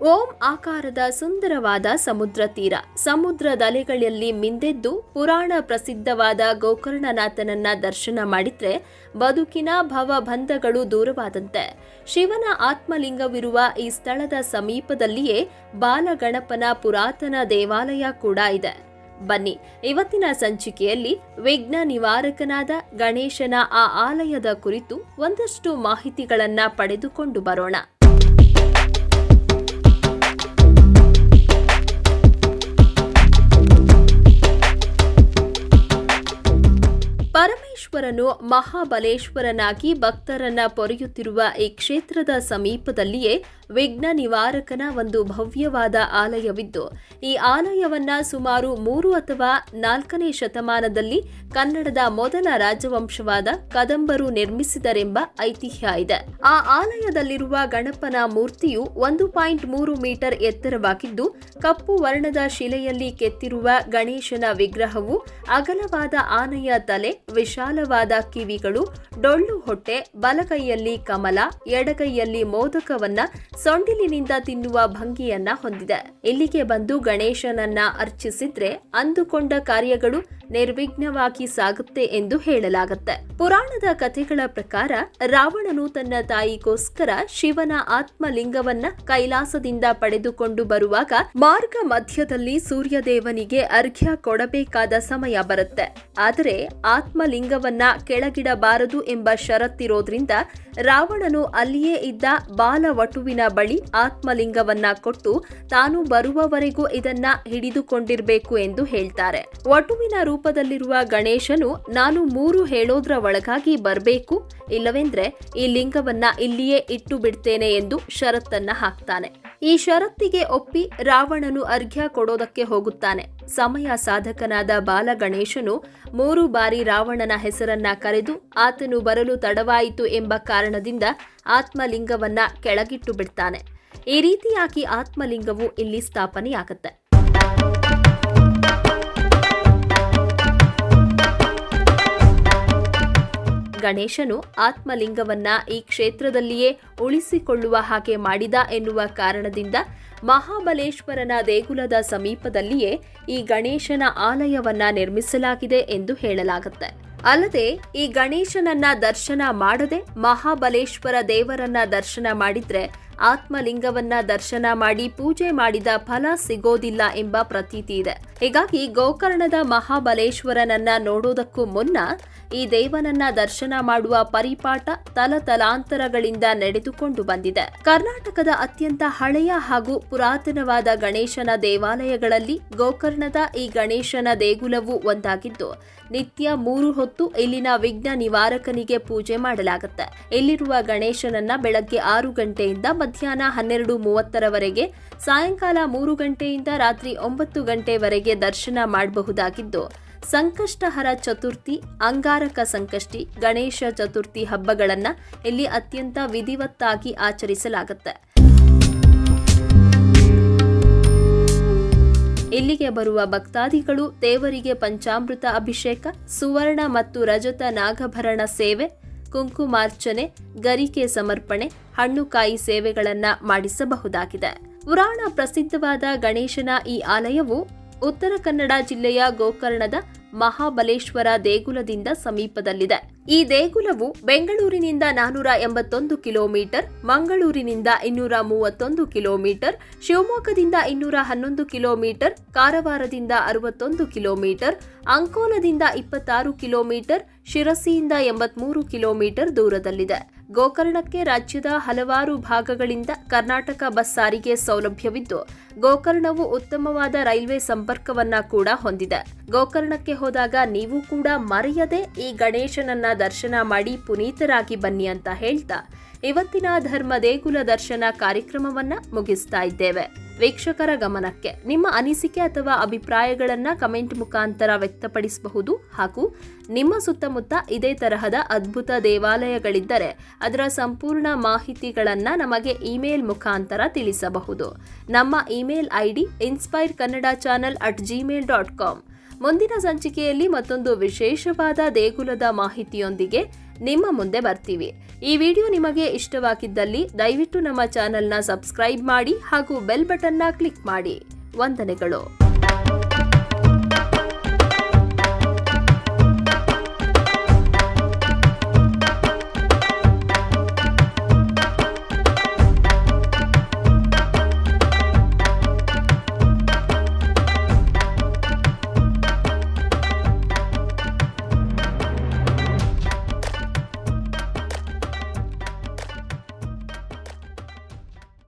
ಓಂ ಆಕಾರದ ಸುಂದರವಾದ ಸಮುದ್ರ ತೀರ. ಸಮುದ್ರದಲೆಗಳಲ್ಲಿ ಮಿಂದೆದ್ದು ಪುರಾಣ ಪ್ರಸಿದ್ಧವಾದ ಗೋಕರ್ಣನಾಥನನ್ನ ದರ್ಶನ ಮಾಡಿದ್ರೆ ಬದುಕಿನ ಭವಬಂಧಗಳು ದೂರವಾದಂತೆ. ಶಿವನ ಆತ್ಮಲಿಂಗವಿರುವ ಈ ಸ್ಥಳದ ಸಮೀಪದಲ್ಲಿಯೇ ಬಾಲಗಣಪನ ಪುರಾತನ ದೇವಾಲಯ ಕೂಡ ಇದೆ. ಬನ್ನಿ, ಇವತ್ತಿನ ಸಂಚಿಕೆಯಲ್ಲಿ ವಿಘ್ನ ನಿವಾರಕನಾದ ಗಣೇಶನ ಆ ಆಲಯದ ಕುರಿತು ಒಂದಷ್ಟು ಮಾಹಿತಿಗಳನ್ನ ಪಡೆದುಕೊಂಡು ಬರೋಣ. ಪರಮೇಶ್ವರನು ಮಹಾಬಲೇಶ್ವರನಾಗಿ ಭಕ್ತರನ್ನ ಪೊರೆಯುತ್ತಿರುವ ಈ ಕ್ಷೇತ್ರದ ಸಮೀಪದಲ್ಲಿಯೇ ವಿಘ್ನ ನಿವಾರಕನ ಒಂದು ಭವ್ಯವಾದ ಆಲಯವಿದ್ದು, ಈ ಆಲಯವನ್ನ ಸುಮಾರು 3 ಅಥವಾ 4ನೇ ಶತಮಾನದಲ್ಲಿ ಕನ್ನಡದ ಮೊದಲ ರಾಜವಂಶವಾದ ಕದಂಬರು ನಿರ್ಮಿಸಿದರೆಂಬ ಐತಿಹ್ಯ ಇದೆ. ಆ ಆಲಯದಲ್ಲಿರುವ ಗಣಪನ ಮೂರ್ತಿಯು 1.3 ಮೀಟರ್ ಎತ್ತರವಾಗಿದ್ದು, ಕಪ್ಪು ವರ್ಣದ ಶಿಲೆಯಲ್ಲಿ ಕೆತ್ತಿರುವ ಗಣೇಶನ ವಿಗ್ರಹವು ಅಗಲವಾದ ಆನೆಯ ತಲೆ, ವಿಶಾಲವಾದ ಕಿವಿಗಳು, ಡೊಳ್ಳು ಹೊಟ್ಟೆ, ಬಲಗೈಯಲ್ಲಿ ಕಮಲ, ಎಡಗೈಯಲ್ಲಿ ಮೋದಕವನ್ನ ಸೊಂಡಿಲಿನಿಂದ ತಿನ್ನುವ ಭಂಗಿಯನ್ನ ಹೊಂದಿದೆ. ಇಲ್ಲಿಗೆ ಬಂದು ಗಣೇಶನನ್ನ ಅರ್ಚಿಸಿದ್ರೆ ಅಂದುಕೊಂಡ ಕಾರ್ಯಗಳು ನಿರ್ವಿಘ್ನವಾಗಿ ಸಾಗುತ್ತೆ ಎಂದು ಹೇಳಲಾಗುತ್ತೆ. ಪುರಾಣದ ಕಥೆಗಳ ಪ್ರಕಾರ ರಾವಣನು ತನ್ನ ತಾಯಿಗೋಸ್ಕರ ಶಿವನ ಆತ್ಮಲಿಂಗವನ್ನ ಕೈಲಾಸದಿಂದ ಪಡೆದುಕೊಂಡು ಬರುವಾಗ ಮಾರ್ಗ ಮಧ್ಯದಲ್ಲಿ ಸೂರ್ಯದೇವನಿಗೆ ಅರ್ಘ್ಯ ಕೊಡಬೇಕಾದ ಸಮಯ ಬರುತ್ತೆ. ಆದರೆ ಆತ್ಮಲಿಂಗವನ್ನ ಕೆಳಗಿಡಬಾರದು ಎಂಬ ಷರತ್ತಿರೋದ್ರಿಂದ ರಾವಣನು ಅಲ್ಲಿಯೇ ಇದ್ದ ಬಾಲವಟುವಿನ ಬಳಿ ಆತ್ಮಲಿಂಗವನ್ನ ಕೊಟ್ಟು ತಾನು ಬರುವವರೆಗೂ ಇದನ್ನ ಹಿಡಿದುಕೊಂಡಿರಬೇಕು ಎಂದು ಹೇಳ್ತಾರೆ. ವಟುವಿನ ರೂಪದಲ್ಲಿರುವ ಗಣೇಶನು ನಾನು 3 ಹೇಳೋದ್ರ ಒಳಗಾಗಿ ಬರಬೇಕು, ಇಲ್ಲವೆಂದ್ರೆ ಈ ಲಿಂಗವನ್ನ ಇಲ್ಲಿಯೇ ಇಟ್ಟು ಬಿಡ್ತೇನೆ ಎಂದು ಷರತ್ತನ್ನ ಹಾಕ್ತಾನೆ. ಈ ಷರತ್ತಿಗೆ ಒಪ್ಪಿ ರಾವಣನು ಅರ್ಘ್ಯ ಕೊಡೋದಕ್ಕೆ ಹೋಗುತ್ತಾನೆ. ಸಮಯ ಸಾಧಕನಾದ ಬಾಲಗಣೇಶನು 3 ಬಾರಿ ರಾವಣನ ಹೆಸರನ್ನ ಕರೆದು ಆತನು ಬರಲು ತಡವಾಯಿತು ಎಂಬ ಕಾರಣದಿಂದ ಆತ್ಮಲಿಂಗವನ್ನ ಕೆಳಗಿಟ್ಟು ಬಿಡ್ತಾನೆ. ಈ ರೀತಿಯಾಗಿ ಆತ್ಮಲಿಂಗವು ಇಲ್ಲಿ ಸ್ಥಾಪನೆಯಾಗುತ್ತೆ. ಗಣೇಶನು ಆತ್ಮಲಿಂಗವನ್ನ ಈ ಕ್ಷೇತ್ರದಲ್ಲಿಯೇ ಉಳಿಸಿಕೊಳ್ಳುವ ಹಾಗೆ ಮಾಡಿದ ಎನ್ನುವ ಕಾರಣದಿಂದ ಮಹಾಬಲೇಶ್ವರನ ದೇಗುಲದ ಸಮೀಪದಲ್ಲಿಯೇ ಈ ಗಣೇಶನ ಆಲಯವನ್ನ ನಿರ್ಮಿಸಲಾಗಿದೆ ಎಂದು ಹೇಳಲಾಗುತ್ತೆ. ಅಲ್ಲದೆ ಈ ಗಣೇಶನನ್ನ ದರ್ಶನ ಮಾಡದೆ ಮಹಾಬಲೇಶ್ವರ ದೇವರನ್ನ ದರ್ಶನ ಮಾಡಿದ್ರೆ ಆತ್ಮಲಿಂಗವನ್ನ ದರ್ಶನ ಮಾಡಿ ಪೂಜೆ ಮಾಡಿದ ಫಲ ಸಿಗೋದಿಲ್ಲ ಎಂಬ ಪ್ರತೀತಿ ಇದೆ. ಹೀಗಾಗಿ ಗೋಕರ್ಣದ ಮಹಾಬಲೇಶ್ವರನನ್ನ ನೋಡೋದಕ್ಕೂ ಮುನ್ನ ಈ ದೇವನನ್ನ ದರ್ಶನ ಮಾಡುವ ಪರಿಪಾಠ ತಲತಲಾಂತರಗಳಿಂದ ನಡೆದುಕೊಂಡು ಬಂದಿದೆ. ಕರ್ನಾಟಕದ ಅತ್ಯಂತ ಹಳೆಯ ಹಾಗೂ ಪುರಾತನವಾದ ಗಣೇಶನ ದೇವಾಲಯಗಳಲ್ಲಿ ಗೋಕರ್ಣದ ಈ ಗಣೇಶನ ದೇಗುಲವು ಒಂದಾಗಿದ್ದು, ನಿತ್ಯ 3 ಹೊತ್ತು ಇಲ್ಲಿನ ವಿಘ್ನ ನಿವಾರಕನಿಗೆ ಪೂಜೆ ಮಾಡಲಾಗುತ್ತೆ. ಇಲ್ಲಿರುವ ಗಣೇಶನನ್ನ ಬೆಳಗ್ಗೆ 6 ಗಂಟೆಯಿಂದ ಮಧ್ಯಾಹ್ನ 12:30ರವರೆಗೆ, ಸಾಯಂಕಾಲ 3 ಗಂಟೆಯಿಂದ ರಾತ್ರಿ 9 ಗಂಟೆವರೆಗೆ ದರ್ಶನ ಮಾಡಬಹುದಾಗಿದ್ದು, ಸಂಕಷ್ಟಹರ ಚತುರ್ಥಿ, ಅಂಗಾರಕ ಸಂಕಷ್ಟಿ, ಗಣೇಶ ಚತುರ್ಥಿ ಹಬ್ಬಗಳನ್ನ ಇಲ್ಲಿ ಅತ್ಯಂತ ವಿಧಿವತ್ತಾಗಿ ಆಚರಿಸಲಾಗುತ್ತೆ. ಇಲ್ಲಿಗೆ ಬರುವ ಭಕ್ತಾದಿಗಳು ದೇವರಿಗೆ ಪಂಚಾಮೃತ ಅಭಿಷೇಕ, ಸುವರ್ಣ ಮತ್ತು ರಜತ ನಾಗಭರಣ ಸೇವೆ, ಕುಂಕುಮಾರ್ಚನೆ, ಗರಿಕೆ ಸಮರ್ಪಣೆ, ಹಣ್ಣುಕಾಯಿ ಸೇವೆಗಳನ್ನ ಮಾಡಿಸಬಹುದಾಗಿದೆ. ಪುರಾಣ ಪ್ರಸಿದ್ಧವಾದ ಗಣೇಶನ ಈ ಆಲಯವು ಉತ್ತರ ಕನ್ನಡ ಜಿಲ್ಲೆಯ ಗೋಕರ್ಣದ ಮಹಾಬಲೇಶ್ವರ ದೇಗುಲದಿಂದ ಸಮೀಪದಲ್ಲಿದೆ. ಈ ದೇಗುಲವು ಬೆಂಗಳೂರಿನಿಂದ 481 ಕಿಲೋಮೀಟರ್, ಮಂಗಳೂರಿನಿಂದ 231 ಕಿಲೋಮೀಟರ್, ಶಿವಮೊಗ್ಗದಿಂದ 211 ಕಿಲೋಮೀಟರ್, ಕಾರವಾರದಿಂದ 61 ಕಿಲೋಮೀಟರ್, ಅಂಕೋಲದಿಂದ 26 ಕಿಲೋಮೀಟರ್, ಶಿರಸಿಯಿಂದ 83 ಕಿಲೋಮೀಟರ್ ದೂರದಲ್ಲಿದೆ. ಗೋಕರ್ಣಕ್ಕೆ ರಾಜ್ಯದ ಹಲವಾರು ಭಾಗಗಳಿಂದ ಕರ್ನಾಟಕ ಬಸ್ ಸಾರಿಗೆ ಸೌಲಭ್ಯವಿದ್ದು, ಗೋಕರ್ಣವು ಉತ್ತಮವಾದ ರೈಲ್ವೆ ಸಂಪರ್ಕವನ್ನ ಕೂಡ ಹೊಂದಿದೆ. ಗೋಕರ್ಣಕ್ಕೆ ಹೋದಾಗ ನೀವು ಕೂಡ ಮರೆಯದೆ ಈ ಗಣೇಶನನ್ನ ದರ್ಶನ ಮಾಡಿ ಪುನೀತರಾಗಿ ಬನ್ನಿ ಅಂತ ಹೇಳ್ತಾ ಇವತ್ತಿನ ಧರ್ಮ ದೇಗುಲ ದರ್ಶನ ಕಾರ್ಯಕ್ರಮವನ್ನ ಮುಗಿಸ್ತಾ ಇದ್ದೇವೆ. ವೀಕ್ಷಕರ ಗಮನಕ್ಕೆ ನಿಮ್ಮ ಅನಿಸಿಕೆ ಅಥವಾ ಅಭಿಪ್ರಾಯಗಳನ್ನ ಕಮೆಂಟ್ ಮುಖಾಂತರ ವ್ಯಕ್ತಪಡಿಸಬಹುದು. ಹಾಗೂ ನಿಮ್ಮ ಸುತ್ತಮುತ್ತ ಇದೇ ತರಹದ ಅದ್ಭುತ ದೇವಾಲಯಗಳಿದ್ದರೆ ಅದರ ಸಂಪೂರ್ಣ ಮಾಹಿತಿಗಳನ್ನ ನಮಗೆ ಇಮೇಲ್ ಮುಖಾಂತರ ತಿಳಿಸಬಹುದು. ನಮ್ಮ ಇಮೇಲ್ ID inspirecannadachannel@gmail.com. ಮುಂದಿನ ಸಂಚಿಕೆಯಲ್ಲಿ ಮತ್ತೊಂದು ವಿಶೇಷವಾದ ದೇಗುಲದ ಮಾಹಿತಿಯೊಂದಿಗೆ ನಿಮ್ಮ ಮುಂದೆ ಬರ್ತೀವಿ. ಈ ವಿಡಿಯೋ ನಿಮಗೆ ಇಷ್ಟವಾಗಿದ್ದಲ್ಲಿ ದಯವಿಟ್ಟು ನಮ್ಮ ಚಾನೆಲ್ನ ಸಬ್ಸ್ಕ್ರೈಬ್ ಮಾಡಿ ಹಾಗೂ ಬೆಲ್ ಬಟನ್ನ ಕ್ಲಿಕ್ ಮಾಡಿ. ವಂದನೆಗಳು.